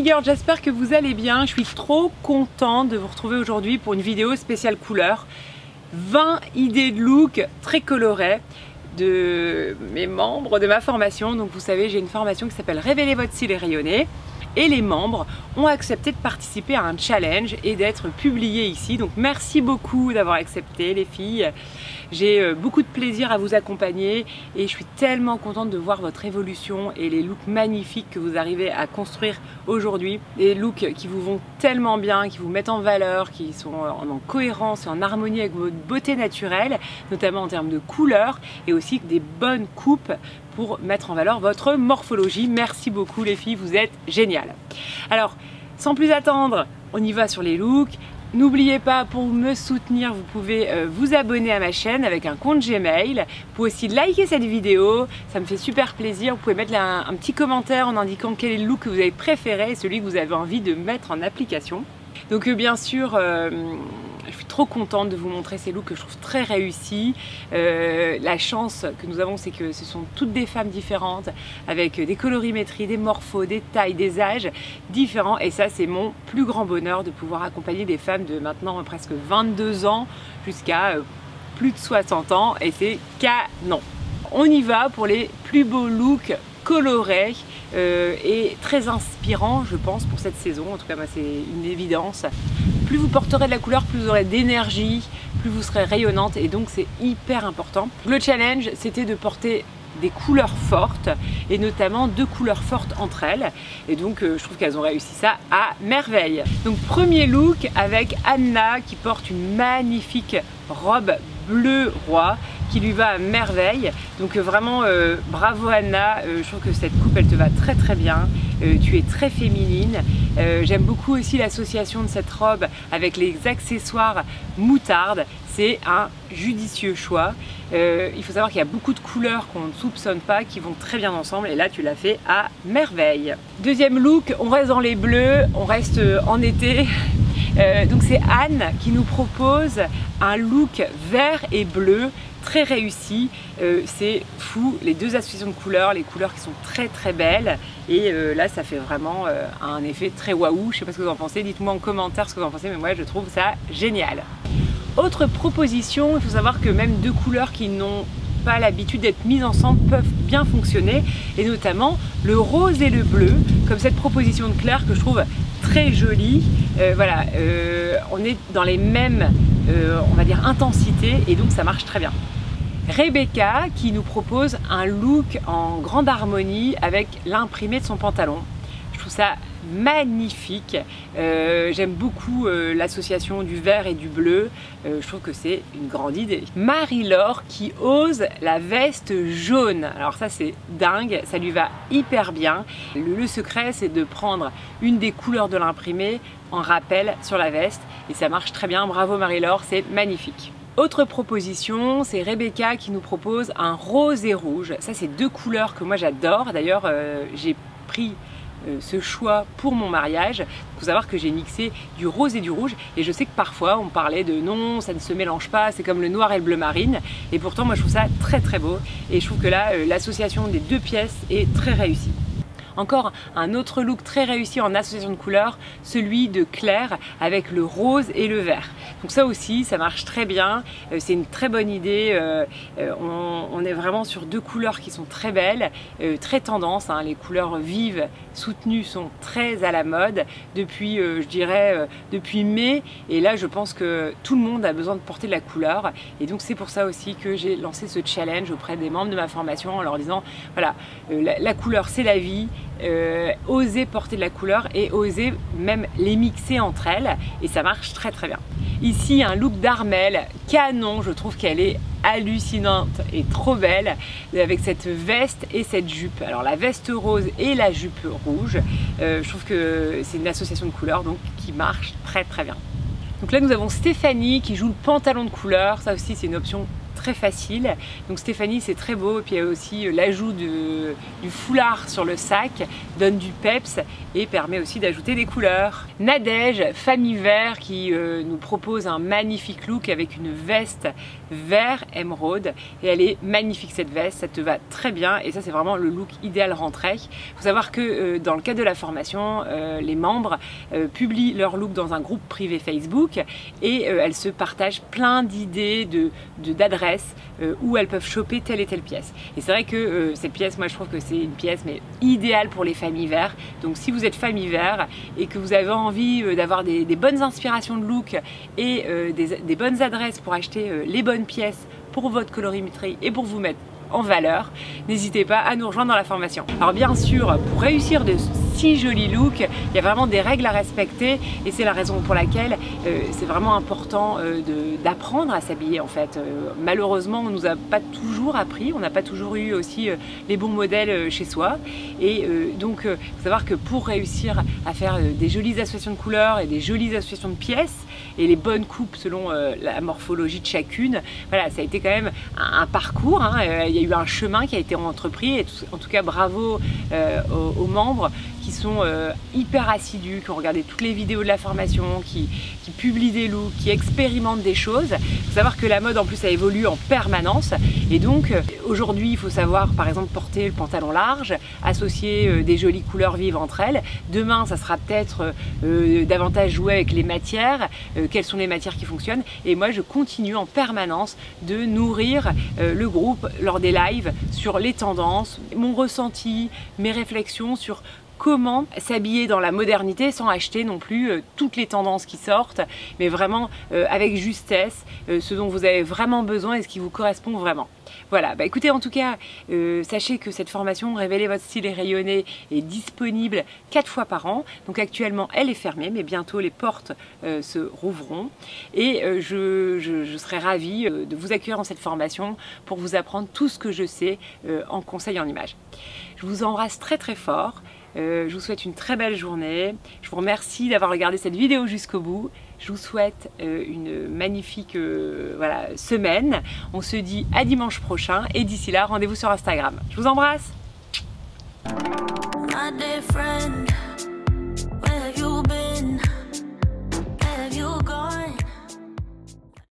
Girls, j'espère que vous allez bien. Je suis trop contente de vous retrouver aujourd'hui pour une vidéo spéciale couleur. 20 idées de look très colorées de mes membres de ma formation. Donc vous savez, j'ai une formation qui s'appelle Révéler votre style et rayonner. Et les membres ont accepté de participer à un challenge et d'être publiés ici. Donc merci beaucoup d'avoir accepté les filles. J'ai beaucoup de plaisir à vous accompagner et je suis tellement contente de voir votre évolution et les looks magnifiques que vous arrivez à construire aujourd'hui. Des looks qui vous vont tellement bien, qui vous mettent en valeur, qui sont en cohérence et en harmonie avec votre beauté naturelle, notamment en termes de couleurs et aussi des bonnes coupes pour mettre en valeur votre morphologie. Merci beaucoup les filles, vous êtes géniales. Alors, sans plus attendre, on y va sur les looks. N'oubliez pas, pour me soutenir, vous pouvez vous abonner à ma chaîne avec un compte Gmail. Vous pouvez aussi liker cette vidéo, ça me fait super plaisir. Vous pouvez mettre un petit commentaire en indiquant quel est le look que vous avez préféré et celui que vous avez envie de mettre en application. Donc bien sûr, je suis trop contente de vous montrer ces looks que je trouve très réussis. La chance que nous avons, c'est que ce sont toutes des femmes différentes avec des colorimétries, des morphos, des tailles, des âges différents. Et ça, c'est mon plus grand bonheur de pouvoir accompagner des femmes de maintenant presque 22 ans jusqu'à plus de 60 ans. Et c'est canon. On y va pour les plus beaux looks colorés et très inspirants, je pense, pour cette saison. En tout cas, c'est une évidence. Plus vous porterez de la couleur, plus vous aurez d'énergie, plus vous serez rayonnante et donc c'est hyper important. Le challenge, c'était de porter des couleurs fortes et notamment 2 couleurs fortes entre elles et donc je trouve qu'elles ont réussi ça à merveille. Donc premier look avec Anna qui porte une magnifique robe bleu roi qui lui va à merveille. Donc vraiment bravo Anna, je trouve que cette coupe elle te va très très bien, tu es très féminine. J'aime beaucoup aussi l'association de cette robe avec les accessoires moutarde, c'est un judicieux choix. Il faut savoir qu'il y a beaucoup de couleurs qu'on ne soupçonne pas qui vont très bien ensemble et là tu l'as fait à merveille. Deuxième look, on reste dans les bleus, on reste en été. Donc c'est Anne qui nous propose un look vert et bleu très réussi, c'est fou, les deux associations de couleurs, les couleurs qui sont très très belles et là ça fait vraiment un effet très waouh. Je sais pas ce que vous en pensez, dites-moi en commentaire ce que vous en pensez, mais moi je trouve ça génial. Autre proposition, il faut savoir que même 2 couleurs qui n'ont pas l'habitude d'être mises ensemble peuvent bien fonctionner et notamment le rose et le bleu, comme cette proposition de Claire que je trouve très jolie. Voilà, on est dans les mêmes on va dire intensités et donc ça marche très bien. Rebecca qui nous propose un look en grande harmonie avec l'imprimé de son pantalon. Je trouve ça magnifique. J'aime beaucoup l'association du vert et du bleu. Je trouve que c'est une grande idée. Marie-Laure qui ose la veste jaune. Alors ça c'est dingue, ça lui va hyper bien. Le secret c'est de prendre une des couleurs de l'imprimé en rappel sur la veste et ça marche très bien. Bravo Marie-Laure, c'est magnifique. Autre proposition, c'est Rebecca qui nous propose un rose et rouge. Ça c'est 2 couleurs que moi j'adore. D'ailleurs j'ai pris ce choix pour mon mariage. Il faut savoir que j'ai mixé du rose et du rouge et je sais que parfois on parlait de non, ça ne se mélange pas, c'est comme le noir et le bleu marine et pourtant moi je trouve ça très très beau et je trouve que là l'association des 2 pièces est très réussie. Encore un autre look très réussi en association de couleurs, celui de Claire avec le rose et le vert. Donc ça aussi, ça marche très bien, c'est une très bonne idée. On est vraiment sur 2 couleurs qui sont très belles, très tendance, hein. Les couleurs vives, soutenues sont très à la mode depuis, je dirais, depuis mai. Et là, je pense que tout le monde a besoin de porter de la couleur. Et donc c'est pour ça aussi que j'ai lancé ce challenge auprès des membres de ma formation en leur disant, voilà, la couleur c'est la vie. Oser porter de la couleur et oser même les mixer entre elles et ça marche très très bien. Ici un look d'Armelle canon, je trouve qu'elle est hallucinante et trop belle avec cette veste et cette jupe. Alors la veste rose et la jupe rouge, je trouve que c'est une association de couleurs donc qui marche très très bien. Donc là nous avons Stéphanie qui joue le pantalon de couleur, ça aussi c'est une option très facile. Donc Stéphanie, c'est très beau. Et puis il y a aussi l'ajout du foulard sur le sac, donne du peps et permet aussi d'ajouter des couleurs. Nadège, Famille Vert, qui nous propose un magnifique look avec une veste vert émeraude. Et elle est magnifique cette veste, ça te va très bien. Et ça, c'est vraiment le look idéal rentrée. Il faut savoir que dans le cadre de la formation, les membres publient leur look dans un groupe privé Facebook et elles se partagent plein d'idées, d'adresses où elles peuvent choper telle et telle pièce. Et c'est vrai que cette pièce, moi je trouve que c'est une pièce mais idéale pour les familles verts. Donc si vous êtes famille vert et que vous avez envie d'avoir des bonnes inspirations de look et des bonnes adresses pour acheter les bonnes pièces pour votre colorimétrie et pour vous mettre en valeur, n'hésitez pas à nous rejoindre dans la formation. Alors bien sûr, pour réussir de si jolis looks, il y a vraiment des règles à respecter et c'est la raison pour laquelle c'est vraiment important d'apprendre à s'habiller en fait. Malheureusement, on nous a pas toujours appris, on n'a pas toujours eu aussi les bons modèles chez soi et donc il faut savoir que pour réussir à faire des jolies associations de couleurs et des jolies associations de pièces et les bonnes coupes selon la morphologie de chacune, voilà, ça a été quand même un parcours, hein. Il y a eu un chemin qui a été entrepris et en tout cas bravo aux membres qui sont hyper assidus, qui ont regardé toutes les vidéos de la formation, qui publient des looks, qui expérimentent des choses. Il faut savoir que la mode en plus a évolué en permanence et donc aujourd'hui il faut savoir par exemple porter le pantalon large, associer des jolies couleurs vives entre elles. Demain ça sera peut-être davantage jouer avec les matières, quelles sont les matières qui fonctionnent et moi je continue en permanence de nourrir le groupe lors des lives sur les tendances, mon ressenti, mes réflexions sur comment s'habiller dans la modernité sans acheter non plus toutes les tendances qui sortent, mais vraiment avec justesse, ce dont vous avez vraiment besoin et ce qui vous correspond vraiment. Voilà, bah écoutez, en tout cas, sachez que cette formation Révéler votre style et rayonner est disponible 4 fois par an. Donc actuellement, elle est fermée, mais bientôt les portes se rouvriront. Et je serai ravie de vous accueillir dans cette formation pour vous apprendre tout ce que je sais en conseil en images. Je vous embrasse très très fort. Je vous souhaite une très belle journée. Je vous remercie d'avoir regardé cette vidéo jusqu'au bout. Je vous souhaite une magnifique semaine. On se dit à dimanche prochain et d'ici là, rendez-vous sur Instagram. Je vous embrasse.